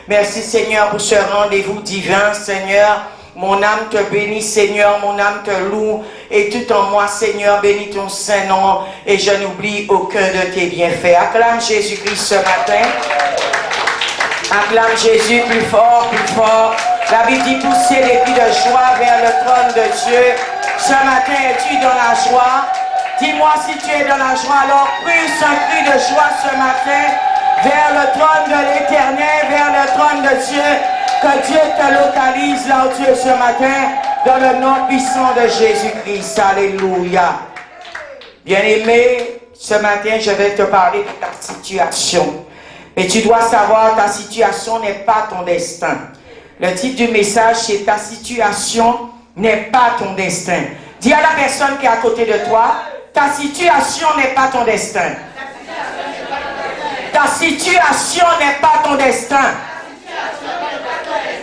Merci Seigneur pour ce rendez-vous divin, Seigneur. Mon âme te bénit, Seigneur, mon âme te loue, et tout en moi, Seigneur, bénis ton Saint-Nom, et je n'oublie aucun de tes bienfaits. Acclame Jésus-Christ ce matin. Acclame Jésus plus fort, plus fort. La Bible dit pousser les cris de joie vers le trône de Dieu. Ce matin, es-tu dans la joie? Dis-moi si tu es dans la joie, alors pousse un cri de joie ce matin vers le trône de l'Éternel, vers le trône de Dieu. Que Dieu te localise là où tu es ce matin, dans le nom puissant de Jésus-Christ. Alléluia. Bien-aimé, ce matin, je vais te parler de ta situation. Mais tu dois savoir, ta situation n'est pas ton destin. Le titre du message, c'est ta situation n'est pas ton destin. Dis à la personne qui est à côté de toi, ta situation n'est pas ton destin. Ta situation n'est pas ton destin.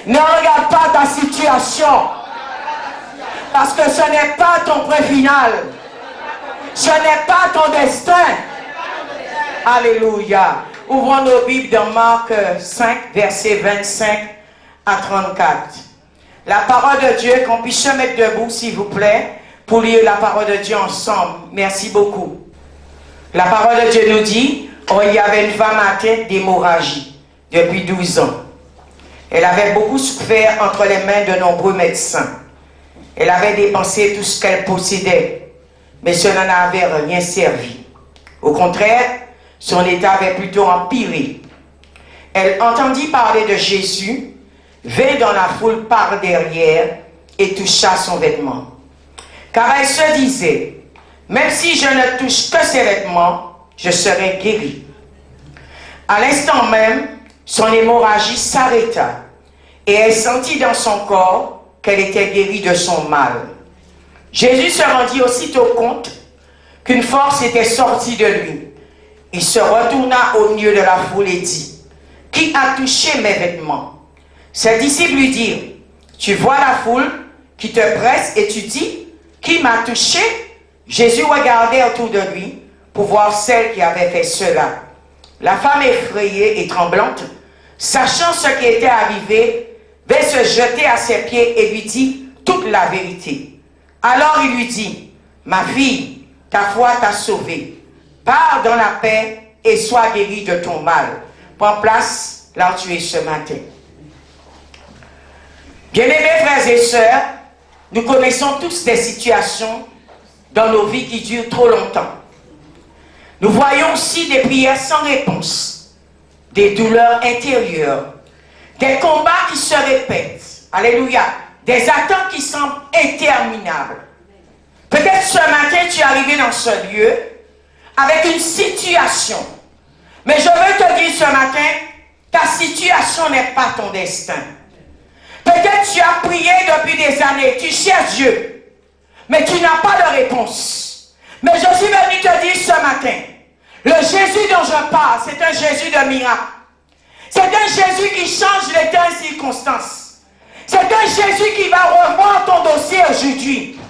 Ne regarde pas ta situation. Parce que ce n'est pas ton point final. Ce n'est pas ton destin. Alléluia. Ouvrons nos Bibles dans Marc 5, versets 25 à 34. La parole de Dieu, qu'on puisse se mettre debout, s'il vous plaît, pour lire la parole de Dieu ensemble. Merci beaucoup. La parole de Dieu nous dit, oh, il y avait une femme atteinte d'hémorragie depuis 12 ans. Elle avait beaucoup souffert entre les mains de nombreux médecins. Elle avait dépensé tout ce qu'elle possédait, mais cela n'avait rien servi. Au contraire, son état avait plutôt empiré. Elle entendit parler de Jésus, vint dans la foule par derrière et toucha son vêtement. Car elle se disait, même si je ne touche que ses vêtements, je serai guérie. À l'instant même, son hémorragie s'arrêta et elle sentit dans son corps qu'elle était guérie de son mal. Jésus se rendit aussitôt compte qu'une force était sortie de lui. Il se retourna au milieu de la foule et dit, « Qui a touché mes vêtements ?» Ses disciples lui dirent, « Tu vois la foule qui te presse et tu dis, « Qui m'a touché ?» Jésus regardait autour de lui pour voir celle qui avait fait cela. La femme effrayée et tremblante, sachant ce qui était arrivé, vint se jeter à ses pieds et lui dit toute la vérité. Alors il lui dit, « Ma fille, ta foi t'a sauvée. Pars dans la paix et sois guérie de ton mal. » Prends place là où tu es ce matin. Bien-aimés frères et sœurs, nous connaissons tous des situations dans nos vies qui durent trop longtemps. Nous voyons aussi des prières sans réponse, des douleurs intérieures, des combats qui se répètent, alléluia, des attentes qui semblent interminables. Peut-être ce matin tu es arrivé dans ce lieu avec une situation, mais je veux te dire ce matin, ta situation n'est pas ton destin. Peut-être tu as prié depuis des années, tu cherches Dieu, mais tu n'as pas de réponse. Mais je suis venu te dire ce matin, le Jésus dont je parle, c'est un Jésus de miracle. C'est un Jésus qui change les temps et circonstances. C'est un Jésus qui va revoir ton dossier aujourd'hui.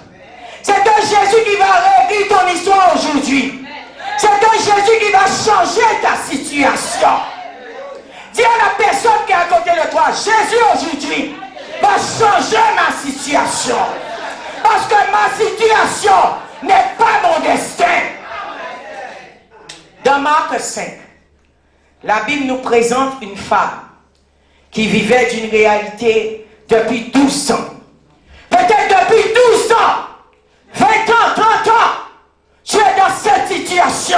C'est un Jésus qui va régler ton histoire aujourd'hui. C'est un Jésus qui va changer ta situation. Dis à la personne qui est à côté de toi, Jésus aujourd'hui va changer ma situation. Parce que ma situation n'est pas mon destin. Dans Marc 5, la Bible nous présente une femme qui vivait d'une réalité depuis 12 ans. Peut-être depuis 12 ans, 20 ans, 30 ans, tu es dans cette situation.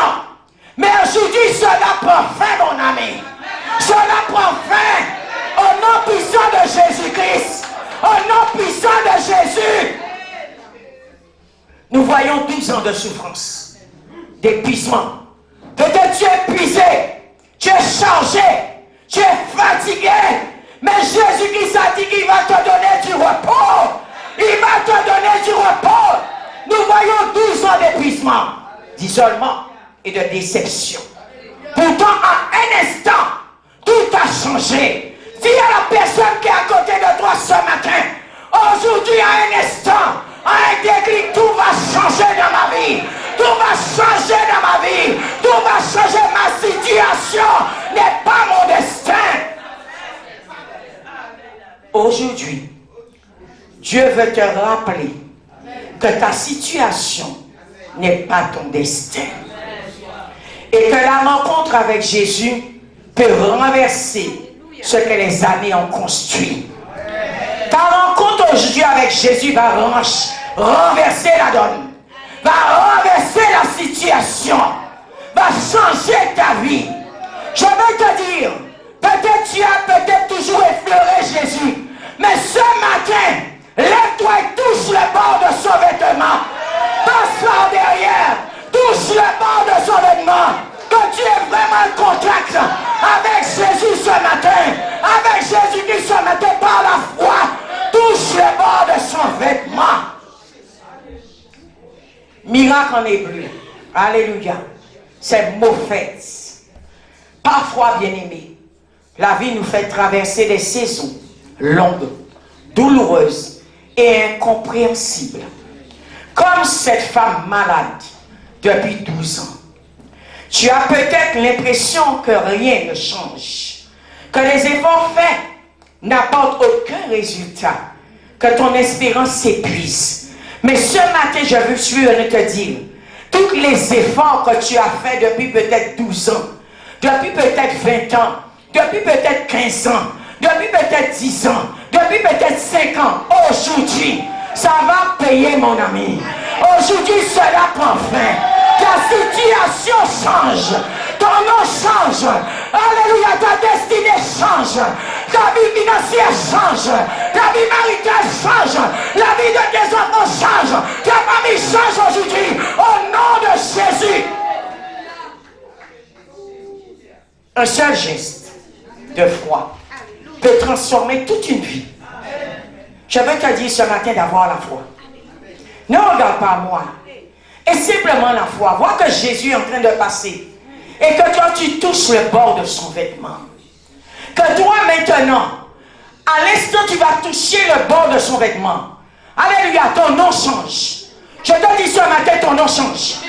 Mais aujourd'hui, cela prend fin, mon ami. Cela prend fin au nom puissant de Jésus-Christ. Au nom puissant de Jésus. Nous voyons 12 ans de souffrance, d'épuisement. Peut-être tu es épuisé, tu es chargé, tu es fatigué. Mais Jésus-Christ a dit qu'il va te donner du repos. Il va te donner du repos. Nous voyons 12 ans d'épuisement, d'isolement et de déception. Pourtant, en un instant, tout a changé. Dis à la personne qui est à côté de toi ce matin, aujourd'hui, à un instant, à un déclic, tout va changer dans ma vie. Tout va changer dans ma vie. Tout va changer. Ma situation n'est pas mon destin. Aujourd'hui, Dieu veut te rappeler que ta situation n'est pas ton destin. Et que la rencontre avec Jésus peut renverser ce que les années ont construit. Ta rencontre aujourd'hui avec Jésus va renverser la donne, va renverser la situation, va changer ta vie. Je veux te dire, peut-être tu as peut-être toujours effleuré Jésus, mais ce matin, lève-toi et touche le bord de son vêtement. Passe par derrière, touche le bord de son vêtement. Que tu aies vraiment un contact avec Jésus ce matin, avec Jésus-Christ ce matin par la foi. Touche le bord de son vêtement. Miracle en hébreu. Alléluia. C'est mot fait. Parfois, bien-aimés, la vie nous fait traverser des saisons longues, douloureuses et incompréhensibles. Comme cette femme malade depuis 12 ans. Tu as peut-être l'impression que rien ne change, que les efforts faits n'apportent aucun résultat, que ton espérance s'épuise. Mais ce matin, je veux te dire, tous les efforts que tu as faits depuis peut-être 12 ans, depuis peut-être 20 ans, depuis peut-être 15 ans, depuis peut-être 10 ans, depuis peut-être 5 ans, aujourd'hui, ça va payer, mon ami. Aujourd'hui, cela prend fin. Ta situation change. Ton nom change. Alléluia, ta destinée change. Ta vie financière change. Ta vie maritale change. La vie de tes enfants change. Ta famille change aujourd'hui. Au nom de Jésus. Un seul geste de foi peut transformer toute une vie. Je veux te dire ce matin d'avoir la foi. Ne regarde pas moi. Et simplement la foi. Vois que Jésus est en train de passer. Et que toi tu touches le bord de son vêtement. Que toi maintenant, à l'instant tu vas toucher le bord de son vêtement. Alléluia, ton nom change. Je te dis ce matin, ton nom change.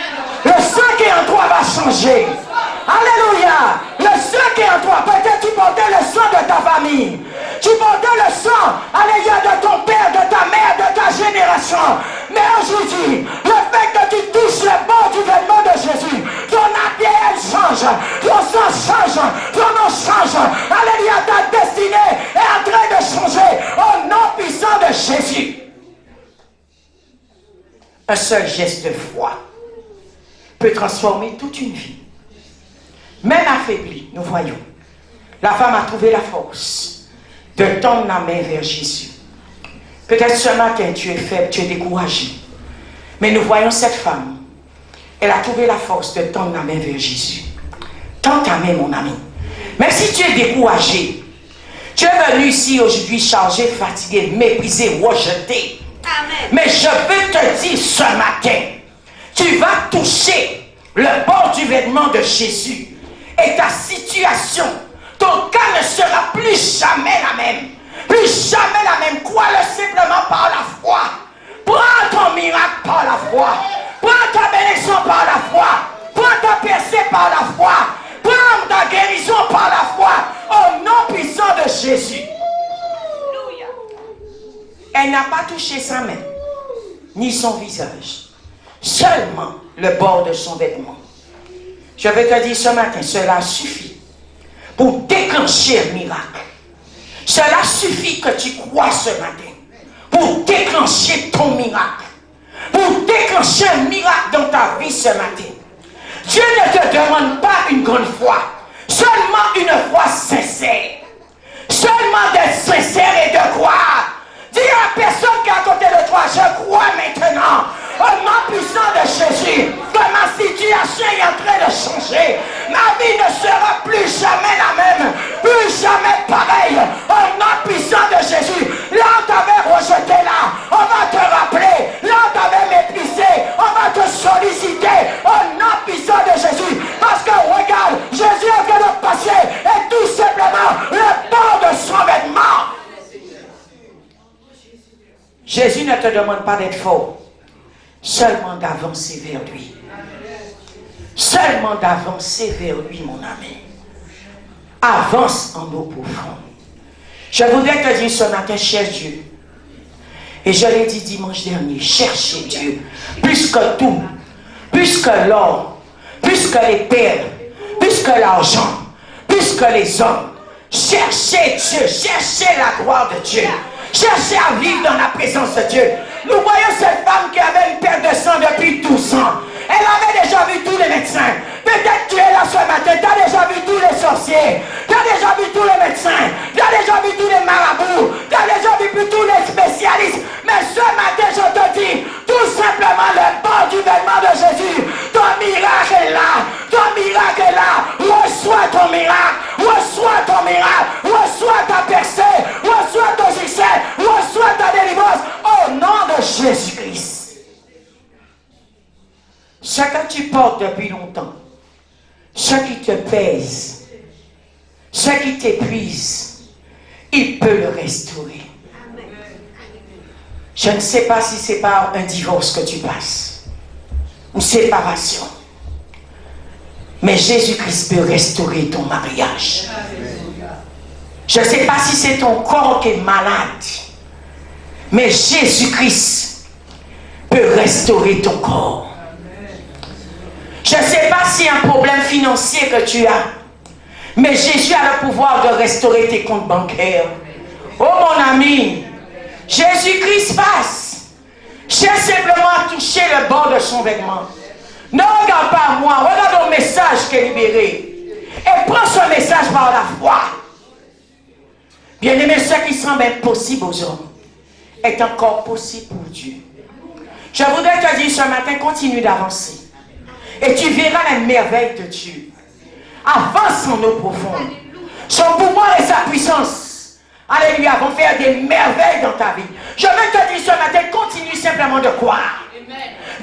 Le sang qui est en toi va changer. Alléluia. Le sang qui est en toi. Peut-être tu portais le sang de ta famille. Tu portais le sang, alléluia, de ton père, de ta mère, de ta génération. Mais aujourd'hui, le fait que tu touches le bord du vêtement de Jésus, ton ADN change, ton sang change, ton nom change. Alléluia, ta destinée est en train de changer au nom puissant de Jésus. Un seul geste de foi peut transformer toute une vie. Même affaiblie, nous voyons, la femme a trouvé la force de tendre la main vers Jésus. Peut-être ce matin tu es faible, tu es découragé. Mais nous voyons cette femme. Elle a trouvé la force de tendre la main vers Jésus. Tends ta main, mon ami. Même si tu es découragé, tu es venu ici aujourd'hui chargé, fatigué, méprisé, rejeté. Amen. Mais je veux te dire ce matin, tu vas toucher le bord du vêtement de Jésus. Et ta situation, ton cas ne sera plus jamais la même. Plus jamais la même. Crois-le simplement par la foi. Prends ton miracle par la foi. Prends ta bénédiction par la foi. Prends ta percée par la foi. Prends ta guérison par la foi. Au nom puissant de Jésus. Elle n'a pas touché sa main, ni son visage. Seulement le bord de son vêtement. Je vais te dire ce matin, cela suffit pour déclencher un miracle. Cela suffit que tu crois ce matin pour déclencher ton miracle. Pour déclencher un miracle dans ta vie ce matin. Dieu ne te demande pas une grande foi, seulement une foi sincère. Seulement d'être sincère et de croire. Dis à la personne qui est à côté de toi, je crois maintenant, au nom puissant de Jésus, que ma situation est en train de changer. Ma vie ne sera plus jamais la même, plus jamais pareille. Au nom puissant de Jésus, là on t'avait rejeté là, on va te rappeler. Là on t'avait méprisé, on va te solliciter. Au nom puissant de Jésus, parce que regarde, Jésus est en train de passer et tout simplement le bord de son vêtement. Jésus ne te demande pas d'être fort, seulement d'avancer vers lui. Seulement d'avancer vers lui, mon ami. Avance en eau profonde. Je voudrais te dire ce matin, cherche Dieu. Et je l'ai dit dimanche dernier, cherchez Dieu. Plus que tout, plus que l'or, plus que les perles, plus que l'argent, plus que les hommes. Cherchez Dieu, cherchez la gloire de Dieu. Cherchez à vivre dans la présence de Dieu. Nous voyons cette femme qui avait une perte de sang depuis 12 ans. Elle avait déjà vu tous les médecins. Peut-être tu es là ce matin, tu as déjà vu tous les sorciers, tu as déjà vu tous les médecins, tu as déjà vu tous les marabouts, tu as déjà vu tous les spécialistes. Mais ce matin, je te dis, tout simplement le bon du vêtement de Jésus. Ton miracle est là, ton miracle est là. Reçois ton miracle, reçois ton miracle, reçois ta percée, reçois ton succès, reçois ta délivrance au nom de Jésus-Christ. Ce que tu portes depuis longtemps, ce qui te pèse, ce qui t'épuise, il peut le restaurer. Je ne sais pas si c'est par un divorce que tu passes, ou séparation. Mais Jésus-Christ peut restaurer ton mariage. Je ne sais pas si c'est ton corps qui est malade, mais Jésus-Christ peut restaurer ton corps. Je ne sais pas si un problème financier que tu as, mais Jésus a le pouvoir de restaurer tes comptes bancaires. Oh mon ami, Jésus-Christ passe. Cherche simplement à toucher le bord de son vêtement. Ne regarde pas moi, regarde le message qui est libéré. Et prends ce message par la foi. Bien-aimé, ce qui semble impossible aux hommes est encore possible pour Dieu. Je voudrais te dire ce matin, continue d'avancer. Et tu verras les merveilles de Dieu. Avance en eau profonde. Son pouvoir et sa puissance, alléluia, vont faire des merveilles dans ta vie. Je veux te dire ce matin, continue simplement de croire.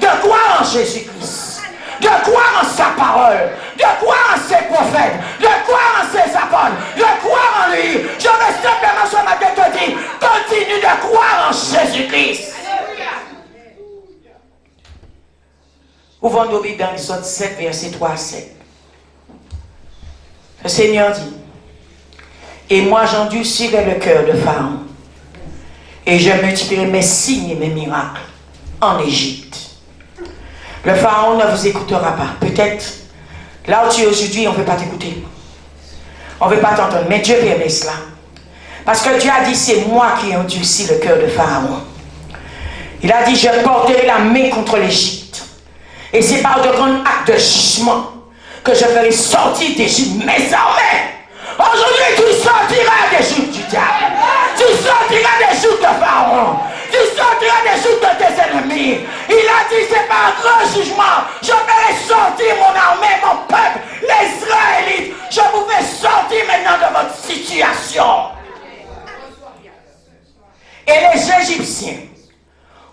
De croire en Jésus-Christ. De croire en sa parole. De croire en ses prophètes. De croire en ses apôtres. De croire en lui. Je veux simplement ce matin te dire, continue de croire en Jésus-Christ. Ouvrons nos Bibles dans Exode 7, verset 3 à 7. Le Seigneur dit, et moi j'endurcirai le cœur de Pharaon, et je multiplierai mes signes et mes miracles en Égypte. Le Pharaon ne vous écoutera pas. Peut-être, là où tu es aujourd'hui, on ne veut pas t'écouter. On ne veut pas t'entendre. Mais Dieu permet cela. Parce que Dieu a dit, c'est moi qui ai endurci le cœur de Pharaon. Il a dit, je porterai la main contre l'Égypte. Et c'est par de grands actes de jugement que je ferai sortir d'Égypte mes armées. Aujourd'hui, tu sortiras des joutes du diable. Tu sortiras des joutes de Pharaon. Tu sortiras des joutes de tes ennemis. Il a dit, c'est par un grand jugement. Je ferai sortir mon armée, mon peuple, les Israélites. Je vous fais sortir maintenant de votre situation. Et les Égyptiens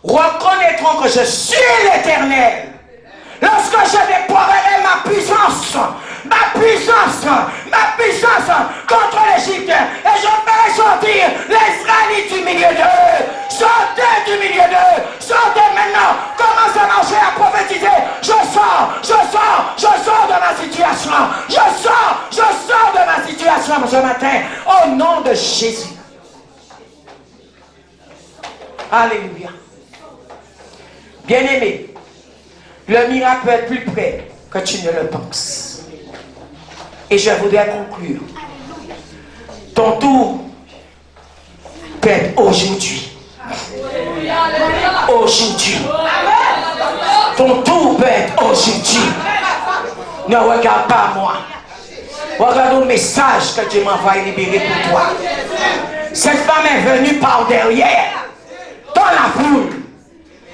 reconnaîtront que je suis l'Éternel. Lorsque je déploierai ma puissance contre l'Égypte, et je ferai sortir les Israélites du milieu d'eux. Sortez du milieu d'eux. Sortez maintenant. Commence à marcher, à prophétiser. Je sors de ma situation. Je sors de ma situation ce matin. Au nom de Jésus. Alléluia. Bien-aimé, le miracle peut être plus près que tu ne le penses. Et je voudrais conclure. Ton tour peut être aujourd'hui. Aujourd'hui. Ton tour peut être aujourd'hui. Ne regarde pas moi. Regarde le message que Dieu m'envoie libérer pour toi. Cette femme est venue par derrière, dans la foule.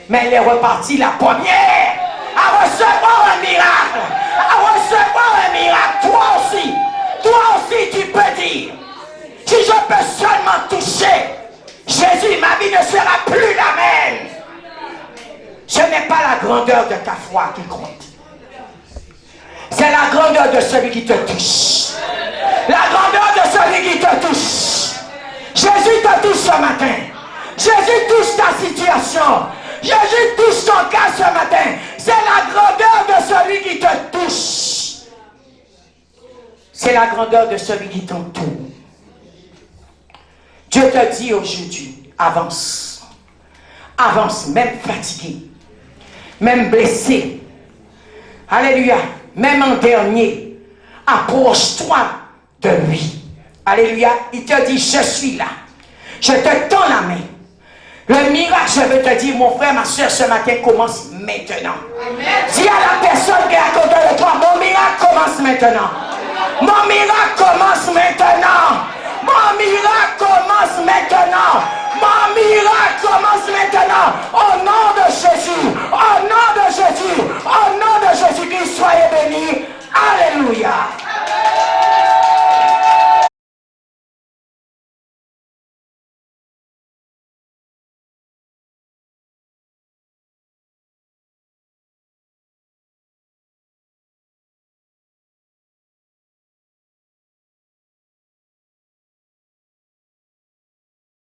Mais elle est repartie la première à recevoir un miracle. À recevoir un miracle. Toi aussi tu peux dire, si je peux seulement toucher Jésus, ma vie ne sera plus la même. Ce n'est pas la grandeur de ta foi qui compte. C'est la grandeur de celui qui te touche. La grandeur de celui qui te touche. Jésus te touche ce matin. Jésus touche ta situation. Jésus touche ton cas ce matin. C'est la grandeur de celui qui te touche. C'est la grandeur de celui qui t'entoure. te dit aujourd'hui, avance. Avance, même fatigué, même blessé. Alléluia. Même en dernier, approche-toi de lui. Alléluia. Il te dit, je suis là. Je te tends la main. Le miracle, je veux te dire, mon frère, ma soeur, ce matin commence maintenant. Dis à la personne qui est à côté de toi, mon miracle commence maintenant. Mon miracle commence maintenant. Mon miracle commence maintenant. Mon miracle commence maintenant. Au nom de Jésus. Au nom de Jésus. Au nom de Jésus-Christ, soyez bénis. Alléluia.